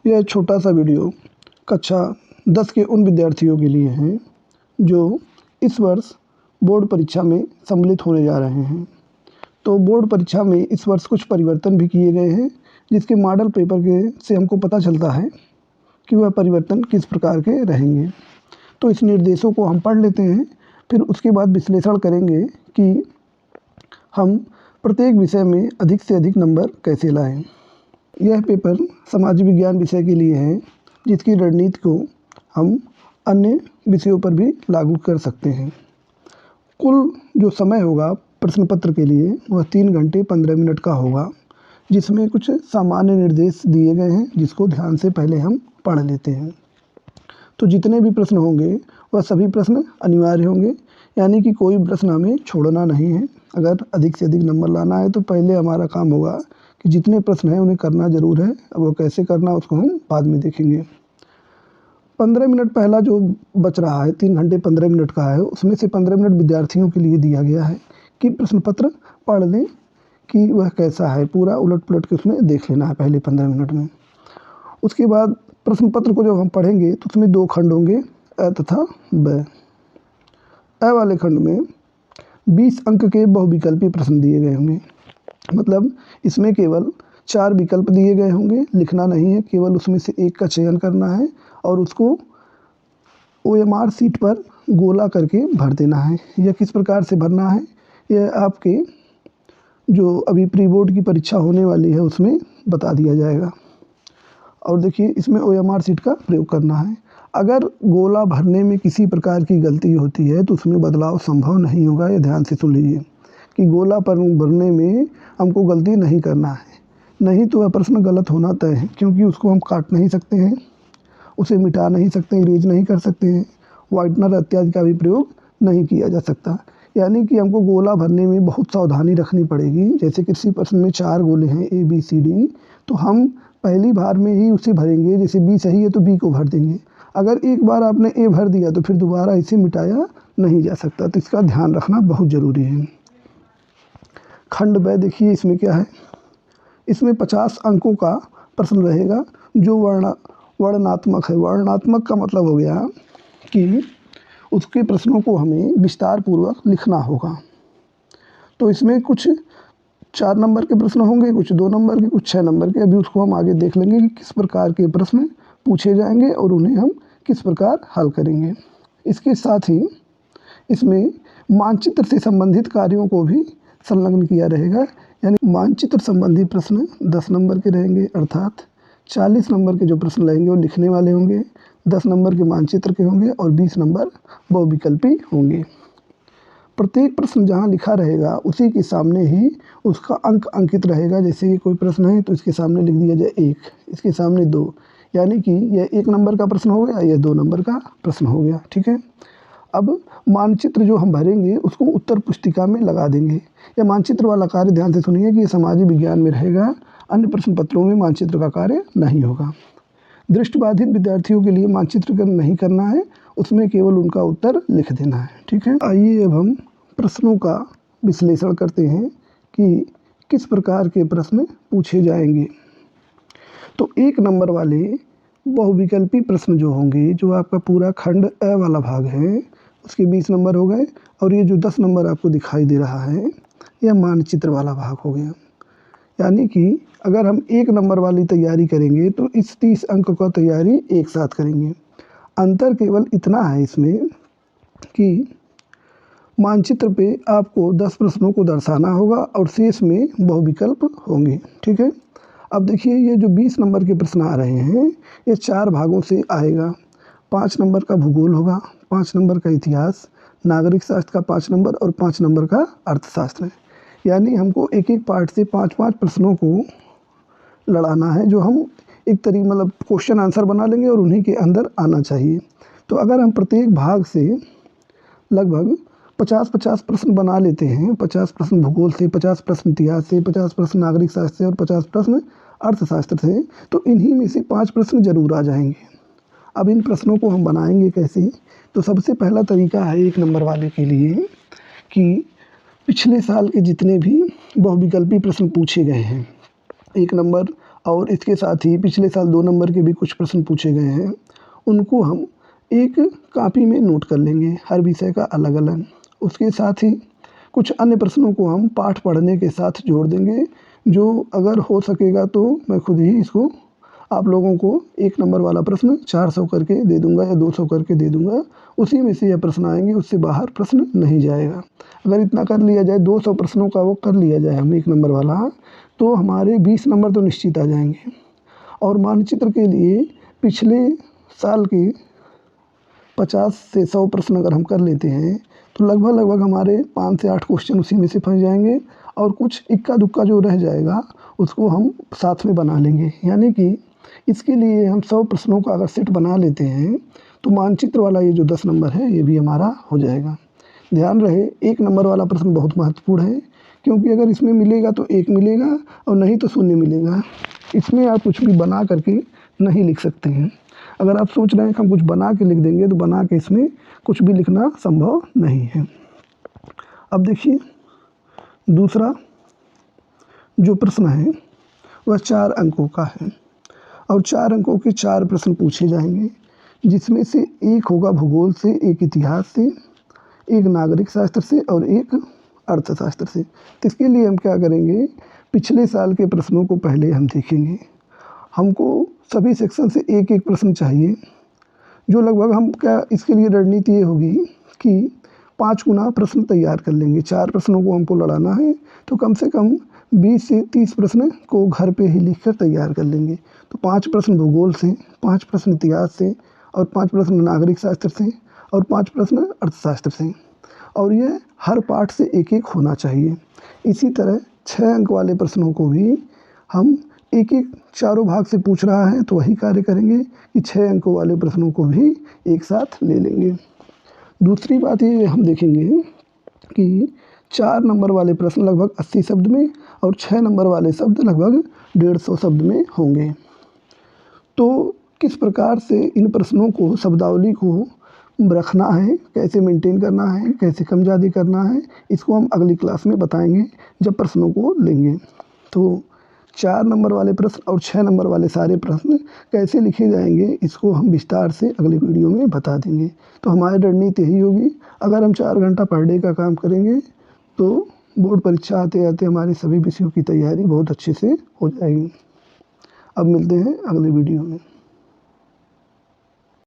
यह छोटा सा वीडियो कक्षा 10 के उन विद्यार्थियों के लिए है जो इस वर्ष बोर्ड परीक्षा में सम्मिलित होने जा रहे हैं। तो बोर्ड परीक्षा में इस वर्ष कुछ परिवर्तन भी किए गए हैं, जिसके मॉडल पेपर के से हमको पता चलता है कि वह परिवर्तन किस प्रकार के रहेंगे। तो इस निर्देशों को हम पढ़ लेते हैं, फिर उसके बाद विश्लेषण करेंगे कि हम प्रत्येक विषय में अधिक से अधिक नंबर कैसे लाएं। यह पेपर समाज विज्ञान विषय के लिए है, जिसकी रणनीति को हम अन्य विषयों पर भी लागू कर सकते हैं। कुल जो समय होगा प्रश्न पत्र के लिए वह 3 घंटे 15 मिनट का होगा, जिसमें कुछ सामान्य निर्देश दिए गए हैं, जिसको ध्यान से पहले हम पढ़ लेते हैं। तो जितने भी प्रश्न होंगे वह सभी प्रश्न अनिवार्य होंगे, यानी कि कोई प्रश्न हमें छोड़ना नहीं है। अगर अधिक से अधिक नंबर लाना है तो पहले हमारा काम होगा कि जितने प्रश्न हैं उन्हें करना ज़रूर है। अब वो कैसे करना उसको हम बाद में देखेंगे। 15 मिनट पहला जो बच रहा है 3 घंटे 15 मिनट का है, उसमें से 15 मिनट विद्यार्थियों के लिए दिया गया है कि प्रश्न पत्र पढ़ लें कि वह कैसा है। पूरा उलट पुलट के उसमें देख लेना है पहले 15 मिनट में। उसके बाद प्रश्न पत्र को जब हम पढ़ेंगे तो उसमें 2 खंड होंगे, अ तथा ब। अ वाले खंड में 20 अंक के बहुविकल्पी प्रश्न दिए गए होंगे। मतलब इसमें केवल 4 विकल्प दिए गए होंगे, लिखना नहीं है, केवल उसमें से एक का चयन करना है और उसको OMR शीट पर गोला करके भर देना है। यह किस प्रकार से भरना है, यह आपके जो अभी प्री बोर्ड की परीक्षा होने वाली है उसमें बता दिया जाएगा। और देखिए इसमें OMR शीट का प्रयोग करना है। अगर गोला भरने में किसी प्रकार की गलती होती है तो उसमें बदलाव संभव नहीं होगा। ये ध्यान से सुन लीजिए कि गोला पर भरने में हमको गलती नहीं करना है, नहीं तो वह प्रश्न गलत होना तय है, क्योंकि उसको हम काट नहीं सकते हैं, उसे मिटा नहीं सकते, इरेज नहीं कर सकते हैं, वाइटनर इत्यादि का भी प्रयोग नहीं किया जा सकता। यानी कि हमको गोला भरने में बहुत सावधानी रखनी पड़ेगी। जैसे किसी प्रश्न में 4 गोले हैं ABCD, तो हम पहली बार में ही उसे भरेंगे। जैसे B सही है तो B को भर देंगे। अगर एक बार आपने A भर दिया तो फिर दोबारा इसे मिटाया नहीं जा सकता। तो इसका ध्यान रखना बहुत ज़रूरी है। खंड ब देखिए इसमें क्या है, इसमें 50 अंकों का प्रश्न रहेगा जो वर्णनात्मक है। वर्णनात्मक का मतलब हो गया कि उसके प्रश्नों को हमें विस्तार पूर्वक लिखना होगा। तो इसमें कुछ 4 नंबर के प्रश्न होंगे, कुछ 2 नंबर के, कुछ 6 नंबर के। अभी उसको हम आगे देख लेंगे कि किस प्रकार के प्रश्न पूछे जाएंगे और उन्हें हम किस प्रकार हल करेंगे। इसके साथ ही इसमें मानचित्र से संबंधित कार्यों को भी संलग्न किया रहेगा। यानी मानचित्र संबंधी प्रश्न 10 नंबर के रहेंगे, अर्थात 40 नंबर के जो प्रश्न रहेंगे वो लिखने वाले होंगे, 10 नंबर के मानचित्र के होंगे और 20 नंबर बहुविकल्पी होंगे। प्रत्येक प्रश्न जहाँ लिखा रहेगा उसी के सामने ही उसका अंक अंकित रहेगा। जैसे ये कोई प्रश्न है तो इसके सामने लिख दिया जाए 1, इसके सामने 2, यानी कि यह 1 नंबर का प्रश्न हो गया, यह 2 नंबर का प्रश्न हो गया। ठीक है। अब मानचित्र जो हम भरेंगे उसको उत्तर पुस्तिका में लगा देंगे। यह मानचित्र वाला कार्य ध्यान से सुनिए कि ये सामाजिक विज्ञान में रहेगा, अन्य प्रश्न पत्रों में मानचित्र का कार्य नहीं होगा। दृष्टिबाधित विद्यार्थियों के लिए मानचित्र नहीं करना है, उसमें केवल उनका उत्तर लिख देना है। ठीक है। आइए अब हम प्रश्नों का विश्लेषण करते हैं कि किस प्रकार के प्रश्न पूछे जाएंगे। तो 1 नंबर वाले बहुविकल्पी प्रश्न जो होंगे, जो आपका पूरा खंड अ वाला भाग है, उसके 20 नंबर हो गए। और ये जो 10 नंबर आपको दिखाई दे रहा है यह मानचित्र वाला भाग हो गया। यानी कि अगर हम 1 नंबर वाली तैयारी करेंगे तो इस 30 अंक का तैयारी एक साथ करेंगे। अंतर केवल इतना है इसमें कि मानचित्र पे आपको 10 प्रश्नों को दर्शाना होगा और शेष में बहुविकल्प होंगे। ठीक है। अब देखिए ये जो 20 नंबर के प्रश्न आ रहे हैं ये 4 भागों से आएगा। 5 नंबर का भूगोल होगा, 5 नंबर का इतिहास, नागरिक शास्त्र का 5 नंबर और 5 नंबर का अर्थशास्त्र। यानी हमको एक एक पार्ट से 5-5 प्रश्नों को लड़ाना है, जो हम एक तरीके मतलब क्वेश्चन आंसर बना लेंगे और उन्हीं के अंदर आना चाहिए। तो अगर हम प्रत्येक भाग से लगभग 50-50 प्रश्न बना लेते हैं, 50 प्रश्न भूगोल से, 50 प्रश्न इतिहास से, 50 प्रश्न नागरिक शास्त्र से और 50 प्रश्न अर्थशास्त्र से, तो इन्हीं में से 5 प्रश्न जरूर आ जाएंगे। अब इन प्रश्नों को हम बनाएंगे कैसे, तो सबसे पहला तरीका है 1 नंबर वाले के लिए कि पिछले साल के जितने भी बहुविकल्पी प्रश्न पूछे गए हैं, 1 नंबर और इसके साथ ही पिछले साल 2 नंबर के भी कुछ प्रश्न पूछे गए हैं, उनको हम एक कॉपी में नोट कर लेंगे, हर विषय का अलग-अलग। उसके साथ ही कुछ अन्य प्रश्नों को हम पाठ पढ़ने के साथ जोड़ देंगे, जो अगर हो सकेगा तो मैं खुद ही इसको आप लोगों को 1 नंबर वाला प्रश्न 400 करके दे दूँगा या 200 करके दे दूँगा। उसी में से यह प्रश्न आएँगे, उससे बाहर प्रश्न नहीं जाएगा। अगर इतना कर लिया जाए, 200 प्रश्नों का वो कर लिया जाए हम 1 नंबर वाला, तो हमारे 20 नंबर तो निश्चित आ जाएँगे। और मानचित्र के लिए पिछले साल के 50 से 100 प्रश्न अगर हम कर लेते हैं, तो लगभग हमारे 5 से 8 क्वेश्चन उसी में से फँस जाएँगे और कुछ इक्का-दुक्का जो रह जाएगा, उसको हम साथ में बना लेंगे। यानी कि इसके लिए हम 100 प्रश्नों का अगर सेट बना लेते हैं, तो मानचित्र वाला ये जो 10 नंबर है, ये भी हमारा हो जाएगा। ध्यान रहे, 1 नंबर वाला प्रश्न बहुत महत्वपूर्ण है, क्योंकि अगर इसमें मिलेगा तो 1 मिलेगा और नहीं तो 0 मिलेगा। इसमें आप कुछ भी बना करके नहीं लिख सकते हैं। अगर आप सोच रहे हैं कि हम कुछ बना के लिख देंगे, तो बना के इसमें कुछ भी लिखना संभव नहीं है। अब देखिए, दूसरा जो प्रश्न है, वह 4 अंकों का है और 4 अंकों के 4 प्रश्न पूछे जाएंगे, जिसमें से एक होगा भूगोल से, एक इतिहास से, एक नागरिक शास्त्र से और एक अर्थशास्त्र से। तो इसके लिए हम क्या करेंगे, पिछले साल के प्रश्नों को पहले हम देखेंगे। हमको सभी सेक्शन से एक-एक प्रश्न चाहिए, जो लगभग हम क्या इसके लिए रणनीति ये होगी कि 5 गुना प्रश्न तैयार कर लेंगे। 4 प्रश्नों को हमको लड़ाना है, तो कम से कम 20 से 30 प्रश्न को घर पे ही लिख कर तैयार कर लेंगे। तो 5 प्रश्न भूगोल से, 5 प्रश्न इतिहास से और 5 प्रश्न नागरिक शास्त्र से और 5 प्रश्न अर्थशास्त्र से। और ये हर पाठ से एक-एक होना चाहिए। इसी तरह 6 अंक वाले प्रश्नों को भी हम एक-एक चारों भाग से पूछ रहा है, तो वही कार्य करेंगे कि 6 अंकों वाले प्रश्नों को भी एक साथ ले लेंगे। दूसरी बात ये हम देखेंगे कि 4 नंबर वाले प्रश्न लगभग 80 शब्द में और 6 नंबर वाले शब्द लगभग 150 शब्द में होंगे। तो किस प्रकार से इन प्रश्नों को, शब्दावली को रखना है, कैसे मेंटेन करना है, कैसे कम ज़्यादा करना है, इसको हम अगली क्लास में बताएंगे जब प्रश्नों को लेंगे। तो 4 नंबर वाले प्रश्न और 6 नंबर वाले सारे प्रश्न कैसे लिखे जाएंगे, इसको हम विस्तार से अगली वीडियो में बता देंगे। तो हमारी रणनीति यही होगी, अगर हम 4 घंटा पर डे का काम करेंगे, तो बोर्ड परीक्षा आते-आते हमारे सभी विषयों की तैयारी बहुत अच्छे से हो जाएगी। अब मिलते हैं अगले वीडियो में।